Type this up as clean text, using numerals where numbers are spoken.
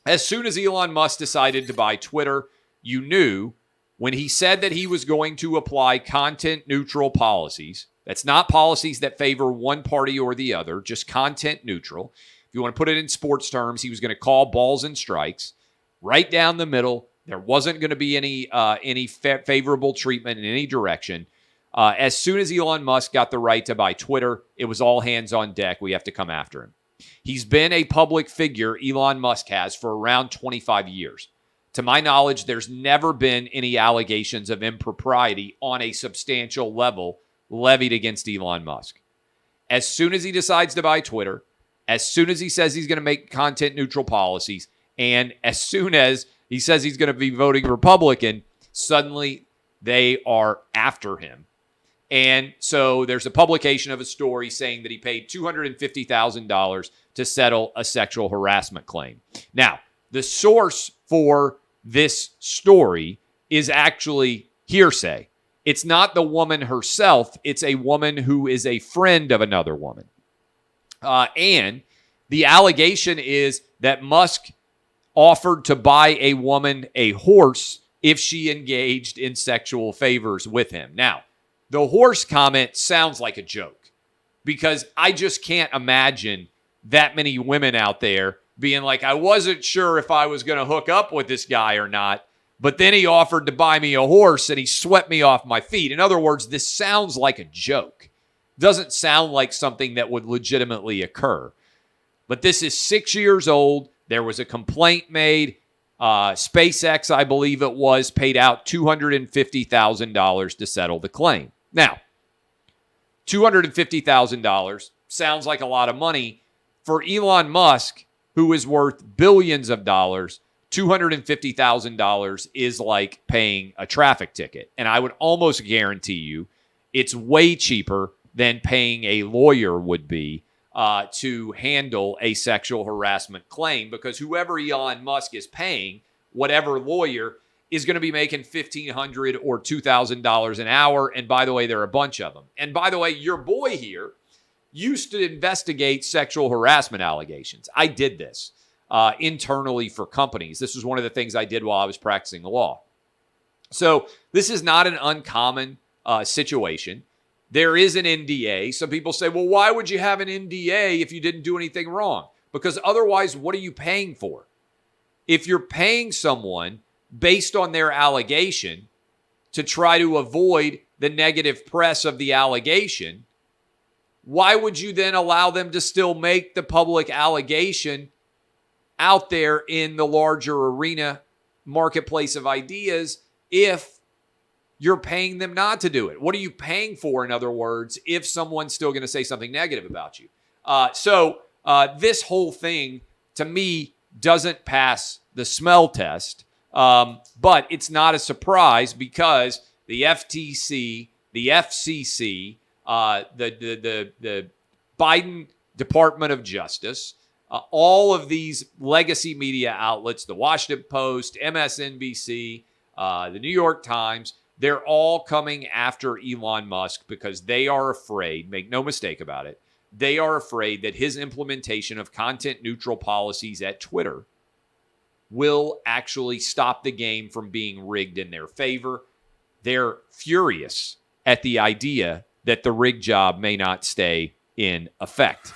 As soon as Elon Musk decided to buy Twitter, you knew when he said that he was going to apply content-neutral policies. That's not policies that favor one party or the other, just content-neutral. If you want to put it in sports terms, he was going to call balls and strikes right down the middle. There wasn't going to be any favorable treatment in any direction. As soon as Elon Musk got the right to buy Twitter, it was all hands on deck. We have to come after him. He's been a public figure, Elon Musk has, for around 25 years. To my knowledge, there's never been any allegations of impropriety on a substantial level levied against Elon Musk. As soon as he decides to buy Twitter, as soon as he says he's going to make content-neutral policies, and as soon as he says he's going to be voting Republican, suddenly they are after him. And so there's a publication of a story saying that he paid $250,000 to settle a sexual harassment claim. Now, the source for this story is actually hearsay. It's not the woman herself. It's a woman who is a friend of another woman. And the allegation is that Musk offered to buy a woman a horse if she engaged in sexual favors with him. Now, the horse comment sounds like a joke because I just can't imagine that many women out there being like, I wasn't sure if I was going to hook up with this guy or not, but then he offered to buy me a horse and he swept me off my feet. In other words, this sounds like a joke. Doesn't sound like something that would legitimately occur. But this is 6 years old. There was a complaint made. SpaceX, I believe it was, paid out $250,000 to settle the claim. Now, $250,000 sounds like a lot of money. For Elon Musk, who is worth billions of dollars, $250,000 is like paying a traffic ticket. And I would almost guarantee you it's way cheaper than paying a lawyer would be to handle a sexual harassment claim, because whoever Elon Musk is paying, whatever lawyer, is going to be making $1,500 or $2,000 an hour. And by the way, there are a bunch of them. And by the way, your boy here used to investigate sexual harassment allegations. I did this internally for companies. This was one of the things I did while I was practicing the law. So this is not an uncommon situation. There is an NDA. Some people say, well, why would you have an NDA if you didn't do anything wrong? Because otherwise, what are you paying for? If you're paying someone based on their allegation to try to avoid the negative press of the allegation, why would you then allow them to still make the public allegation out there in the larger arena marketplace of ideas if you're paying them not to do it? What are you paying for, in other words, if someone's still going to say something negative about you? So this whole thing, to me, doesn't pass the smell test. But it's not a surprise because the FTC, the FCC, the Biden Department of Justice, all of these legacy media outlets, the Washington Post, MSNBC, the New York Times, they're all coming after Elon Musk because they are afraid, make no mistake about it, they are afraid that his implementation of content-neutral policies at Twitter will actually stop the game from being rigged in their favor. They're furious at the idea that the rig job may not stay in effect.